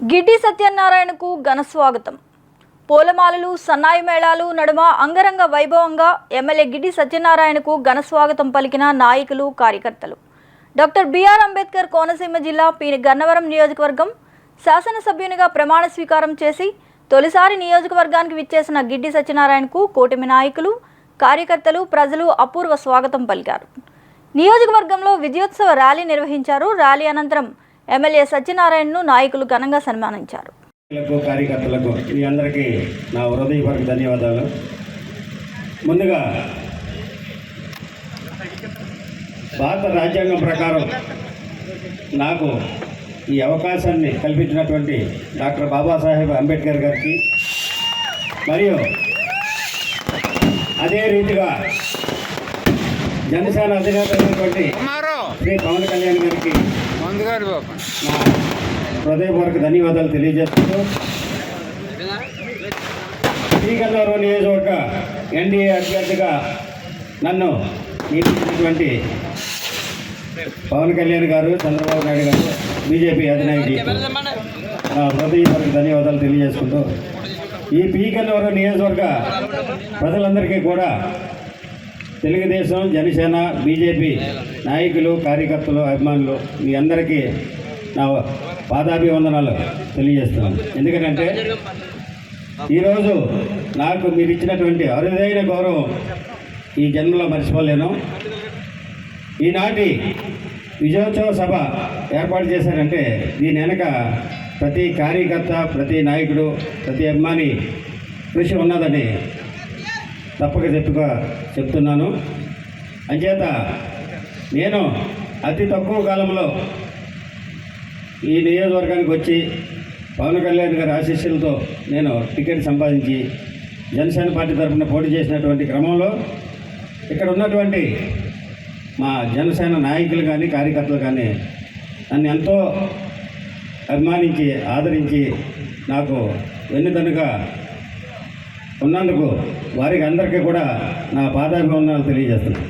గిడ్డి సత్యనారాయణకు ఘన స్వాగతం. పూలమాలలు, సన్నాయి మేళాలు నడుమ అంగరంగ వైభవంగా ఎమ్మెల్యే గిడ్డి సత్యనారాయణకు ఘన స్వాగతం పలికిన నాయకులు, కార్యకర్తలు. డాక్టర్ బిఆర్ అంబేద్కర్ కోనసీమ జిల్లా పి గన్నవరం నియోజకవర్గం శాసనసభ్యునిగా ప్రమాణ స్వీకారం చేసి తొలిసారి నియోజకవర్గానికి విచ్చేసిన గిడ్డి సత్యనారాయణకు కూటమి నాయకులు, కార్యకర్తలు, ప్రజలు అపూర్వ స్వాగతం పలికారు. నియోజకవర్గంలో విజయోత్సవ ర్యాలీ నిర్వహించారు. ర్యాలీ అనంతరం ఎమ్మెల్యే సత్యనారాయణను నాయకులు ఘనంగా సన్మానించారు. కార్యకర్తలకు మీ అందరికీ నా హృదయపూర్వక ధన్యవాదాలు. ముందుగా భారత రాజ్యాంగం ప్రకారం నాకు ఈ అవకాశాన్ని కల్పించినటువంటి డాక్టర్ బాబాసాహెబ్ అంబేద్కర్ గారికి మరియు అదే రీతిగా జనసేన అధినేత అయినటువంటి శ్రీ పవన్ కళ్యాణ్ గారికి నా హృదయపూర్వక ధన్యవాదాలు తెలియజేస్తూ శ్రీ గన్నవరం నియోజకవర్గ ఎన్డీఏ అభ్యర్థిగా నన్ను నియమించినటువంటి పవన్ కళ్యాణ్ గారు, చంద్రబాబు నాయుడు గారు, బీజేపీ అధినాయకుడికి నా హృదయపూర్వక ధన్యవాదాలు తెలియజేసుకుంటూ ఈ పి గన్నవరం నియోజకవర్గ ప్రజలందరికీ కూడా తెలుగుదేశం, జనసేన, బీజేపీ నాయకులు, కార్యకర్తలు, అభిమానులు మీ అందరికీ నా పాదాభివందనాలు తెలియజేస్తున్నాను. ఎందుకంటే ఈరోజు నాకు మీరు ఇచ్చినటువంటి అరుదైన గౌరవం ఈ జన్మలో మర్చిపోలేను. ఈనాటి విజయోత్సవ సభ ఏర్పాటు చేశారంటే దీని వెనక ప్రతి కార్యకర్త, ప్రతి నాయకుడు, ప్రతి అభిమాని కృషి ఉన్నదని తప్పక చెప్తున్నాను. అంచేత నేను అతి తక్కువ కాలంలో ఈ నియోజకవర్గానికి వచ్చి పవన్ కళ్యాణ్ గారి ఆశీస్సులతో నేను టికెట్ సంపాదించి జనసేన పార్టీ తరఫున పోటీ చేసినటువంటి క్రమంలో ఇక్కడ ఉన్నటువంటి మా జనసేన నాయకులు కానీ, కార్యకర్తలు కానీ నన్ను ఎంతో అభిమానించి, ఆదరించి నాకు వెన్నుదన్నుగా ఉన్నందుకు వారికి అందరికీ కూడా నా పాదాభివందనాలు తెలియజేస్తున్నాను.